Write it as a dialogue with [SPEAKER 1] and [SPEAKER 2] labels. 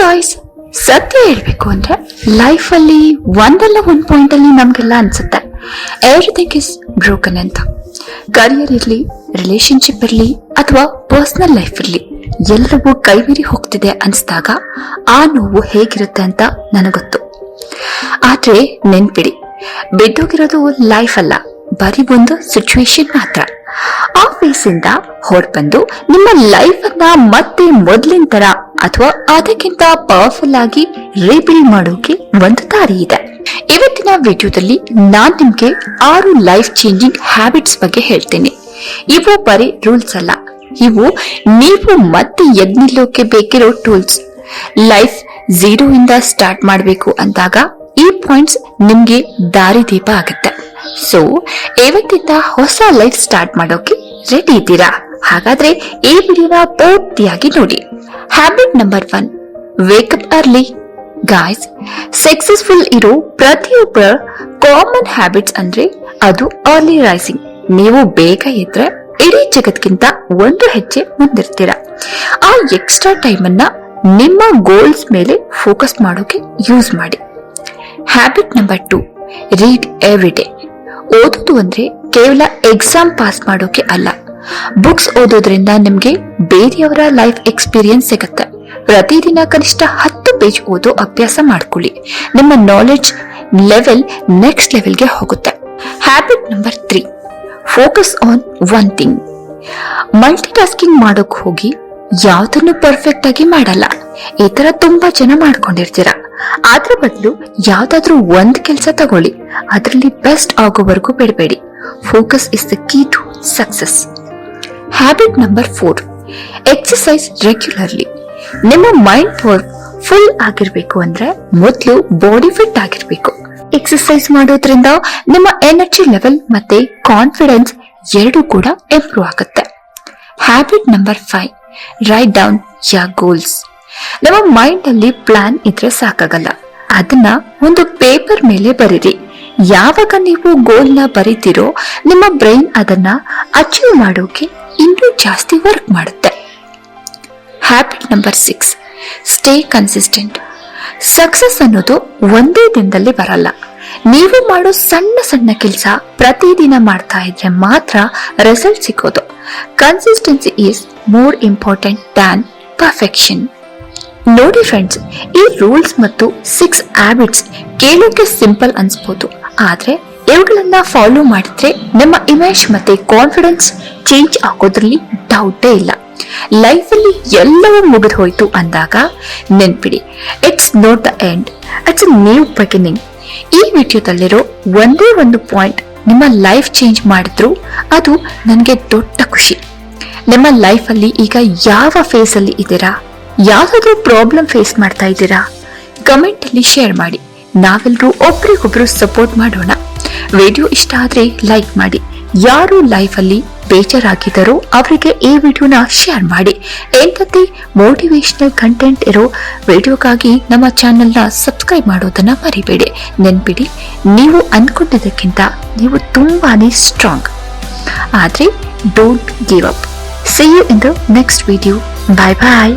[SPEAKER 1] Guys, ಸತ್ಯ ಹೇಳ್ಬೇಕು ಅಂದ್ರೆ ಲೈಫ್ ಅಲ್ಲಿ ಒಂದಲ್ಲ ಒಂದ್ ಪಾಯಿಂಟ್ ಅಲ್ಲಿ ನಮ್ಗೆಲ್ಲ ಅನ್ಸುತ್ತೆ ಎವ್ರಿಥಿಂಗ್ ಇಸ್ ಬ್ರೋಕನ್ ಅಂತ. ಕರಿಯರ್ ಇರ್ಲಿ, ರಿಲೇಶನ್ಶಿಪ್ ಇರ್ಲಿ ಅಥವಾ ಪರ್ಸನಲ್ ಲೈಫ್ ಇರ್ಲಿ, ಎಲ್ಲವೂ ಕೈಮೀರಿ ಹೋಗ್ತಿದೆ ಅನ್ಸ್ದಾಗ ಆ ನೋವು ಹೇಗಿರುತ್ತೆ ಅಂತ ನನಗೊತ್ತು. ಆದ್ರೆ ನೆನ್ಪಿಡಿ, ಬಿದ್ದೋಗಿರೋದು ಲೈಫ್ ಅಲ್ಲ, ಬರೀ ಒಂದು ಸಿಚುವೇಶನ್ ಮಾತ್ರ. ಆ ಫೇಸ್ ಇಂದ ಹೊರಬಂದು ನಿಮ್ಮ ಲೈಫ್ ಅನ್ನ ಮತ್ತೆ ಮೊದ್ಲಿನ ತರ ಅಥವಾ ಅದಕ್ಕಿಂತ ಪವರ್ಫುಲ್ ಆಗಿ ರೀಬಿಲ್ಡ್ ಮಾಡೋಕೆ ಒಂದು ದಾರಿ ಇದೆ. ಇವತ್ತಿನ ವಿಡಿಯೋದಲ್ಲಿ ನಾನ್ ನಿಮ್ಗೆ 6 ಲೈಫ್ ಚೇಂಜಿಂಗ್ ಹ್ಯಾಬಿಟ್ಸ್ ಬಗ್ಗೆ ಹೇಳ್ತೀನಿ. ಇವು ಬರೀ ರೂಲ್ಸ್ ಅಲ್ಲ, ಇವು ನೀವು ಮತ್ತೆ ಎದ್ನಿಲ್ಲೋಕೆ ಬೇಕಿರೋ ಟೂಲ್ಸ್. ಲೈಫ್ 0 ಇಂದ ಸ್ಟಾರ್ಟ್ ಮಾಡಬೇಕು ಅಂದಾಗ ಈ ಪಾಯಿಂಟ್ಸ್ ನಿಮ್ಗೆ ದಾರಿದೀಪ ಆಗುತ್ತೆ. ಸೊ ಇವತ್ತಿಂದ ಹೊಸ ಲೈಫ್ ಸ್ಟಾರ್ಟ್ ಮಾಡೋಕೆ ರೆಡಿ ಇದ್ದೀರಾ? ಹಾಗಾದ್ರೆ ಈ ವಿಡಿಯೋನ ಪೂರ್ತಿಯಾಗಿ ನೋಡಿ. Habit number 1, wake up early. Guys, successful ಇರೋ ಪ್ರತಿಯೊಬ್ಬರ ಕಾಮನ್ ಹ್ಯಾಬಿಟ್ಸ್ ಅಂದ್ರೆ ಅದು ಅರ್ಲಿ ರೈಸಿಂಗ್. ನೀವು ಬೇಗ ಎದ್ರೆ ಇಡೀ ಜಗತ್ಗಿಂತ ಒಂದು ಹೆಜ್ಜೆ ಮುಂದಿರ್ತೀರಾ. ಆ ಎಕ್ಸ್ಟ್ರಾ ಟೈಮ್ ಅನ್ನ ನಿಮ್ಮ ಗೋಲ್ಸ್ ಮೇಲೆ ಫೋಕಸ್ ಮಾಡೋಕೆ ಯೂಸ್ ಮಾಡಿ. Habit number 2, read every day. ಓದೋದು ಅಂದ್ರೆ ಕೇವಲ ಎಕ್ಸಾಮ್ ಪಾಸ್ ಮಾಡೋಕೆ ಅಲ್ಲ. ಬುಕ್ಸ್ ಓದೋದ್ರಿಂದ ನಿಮ್ಗೆ ಬೇರೆಯವರ ಲೈಫ್ ಎಕ್ಸ್ಪೀರಿಯನ್ಸ್ ಸಿಗುತ್ತೆ. ಪ್ರತಿದಿನ ಕನಿಷ್ಠ 10 ಪೇಜ್ ಓದೋ ಅಭ್ಯಾಸ ಮಾಡ್ಕೊಳ್ಳಿ. ನಿಮ್ಮ ನಾಲೆಡ್ಜ್ ಲೆವೆಲ್ ನೆಕ್ಸ್ಟ್ ಲೆವೆಲ್ಗೆ ಹೋಗುತ್ತೆ. Habit number 3, focus on one thing. Multi tasking ಮಾಡೋಕ್ ಹೋಗಿ ಯಾವ್ದನ್ನು ಪರ್ಫೆಕ್ಟ್ ಆಗಿ ಮಾಡಲ್ಲ. ಈ ತರ ತುಂಬಾ ಜನ ಮಾಡ್ಕೊಂಡಿರ್ತೀರ. ಅದ್ರ ಬದಲು ಯಾವ್ದಾದ್ರೂ ಒಂದ್ ಕೆಲ್ಸ ತಗೊಳ್ಳಿ, ಅದರಲ್ಲಿ ಬೆಸ್ಟ್ ಆಗೋವರೆಗೂ ಬಿಡಬೇಡಿ. Focus is the key to success. Habit number 4, exercise regularly. ನಿಮ್ಮ ಮೈಂಡ್ ಪವರ್ ಫುಲ್ ಆಗಿರ್ಬೇಕು ಅಂದ್ರೆ ಮೊದಲು ಬಾಡಿ ಫಿಟ್ ಆಗಿರ್ಬೇಕು. ಎಕ್ಸರ್ಸೈಸ್ ಮಾಡೋದ್ರಿಂದ ನಿಮ್ಮ ಎನರ್ಜಿ ಲೆವೆಲ್ ಮತ್ತೆ ಕಾನ್ಫಿಡೆನ್ಸ್ ಎರಡೂ ಕೂಡ ಇಂಪ್ರೂವ್ ಆಗುತ್ತೆ. ಹ್ಯಾಬಿಟ್ ನಂಬರ್ 5, ರೈಟ್ ಡೌನ್ ಯರ್ ಗೋಲ್ಸ್. ನಮ್ಮ ಮೈಂಡ್ ಅಲ್ಲಿ ಪ್ಲಾನ್ ಇದ್ರೆ ಸಾಕಾಗಲ್ಲ, ಅದನ್ನ ಒಂದು ಪೇಪರ್ ಮೇಲೆ ಬರೀರಿ. ಯಾವಾಗ ನೀವು ಗೋಲ್ ನ ಬರೀತಿರೋ ನಿಮ್ಮ ಬ್ರೈನ್ ಅದನ್ನ ಅಚೀವ್ ಮಾಡೋಕೆ ಇನ್ನೂ ಜಾಸ್ತಿ ವರ್ಕ್ ಮಾಡುತ್ತೆ. Habit number 6, stay consistent. Success ಅನ್ನೋದು ಒಂದೇ ದಿನದಲ್ಲಿ ಬರಲ್ಲ. ನೀವು ಮಾಡೋ ಸಣ್ಣ ಸಣ್ಣ ಕೆಲಸ ಪ್ರತಿದಿನ ಮಾಡ್ತಾ ಇದ್ರೆ ಮಾತ್ರ ರಿಸಲ್ಟ್ ಸಿಗೋದು. Consistency is more important than perfection. ನೋಡಿ ಫ್ರೆಂಡ್ಸ್, ಈ ರೂಲ್ಸ್ ಮತ್ತು 6 ಹ್ಯಾಬಿಟ್ಸ್ ಕೇಳೋಕೆ ಸಿಂಪಲ್ ಅನ್ಸ್ಬೋದು, ಆದ್ರೆ ಇವುಗಳನ್ನ ಫಾಲೋ ಮಾಡಿದ್ರೆ ನಿಮ್ಮ ಇಮೇಜ್ ಮತ್ತೆ ಕಾನ್ಫಿಡೆನ್ಸ್ ಚೇಂಜ್ ಆಗೋದ್ರಲ್ಲಿ ಡೌಟೇ ಇಲ್ಲ. ಲೈಫ್ ಅಲ್ಲಿ ಎಲ್ಲವೂ ಮುಗಿದು ಹೋಯ್ತು ಅಂದಾಗ ನೆನ್ಪಿಡಿ, it's not the end, it's a new beginning. ಈ ವಿಡಿಯೋದಲ್ಲಿರೋ ಒಂದೇ ಒಂದು ಪಾಯಿಂಟ್ ನಿಮ್ಮ ಲೈಫ್ ಚೇಂಜ್ ಮಾಡಿದ್ರು ಅದು ನನಗೆ ದೊಡ್ಡ ಖುಷಿ. ನಿಮ್ಮ ಲೈಫ್ ಅಲ್ಲಿ ಈಗ ಯಾವ ಫೇಸ್ ಅಲ್ಲಿ ಇದ್ದೀರಾ? ಯಾವ್ದಾದ್ರು ಪ್ರಾಬ್ಲಮ್ ಫೇಸ್ ಮಾಡ್ತಾ ಇದ್ದೀರಾ? ಕಮೆಂಟ್ ಅಲ್ಲಿ ಶೇರ್ ಮಾಡಿ. ನಾವೆಲ್ಲರೂ ಒಬ್ರಿಗೊಬ್ರು ಸಪೋರ್ಟ್ ಮಾಡೋಣ. ವಿಡಿಯೋ ಇಷ್ಟ ಆದ್ರೆ ಲೈಕ್ ಮಾಡಿ. ಯಾರು ಲೈಫ್ ಅಲ್ಲಿ ಬೇಜಾರಾಗಿದ್ದಾರೋ ಅವರಿಗೆ ಈ ವಿಡಿಯೋನ ಶೇರ್ ಮಾಡಿ. ಎಂತದೇ ಮೋಟಿವೇಶನಲ್ ಕಂಟೆಂಟ್ ಇರೋ ವಿಡಿಯೋಗಾಗಿ ನಮ್ಮ ಚಾನೆಲ್ ನ ಸಬ್ಸ್ಕ್ರೈಬ್ ಮಾಡೋದನ್ನ ಮರಿಬೇಡಿ. ನೆನ್ಪಿಡಿ, ನೀವು ಅನ್ಕೊಂಡಿದ್ದಕ್ಕಿಂತ ನೀವು ತುಂಬಾನೇ ಸ್ಟ್ರಾಂಗ್. ಆದ್ರೆ don't give up. See you in the next video. Bye bye.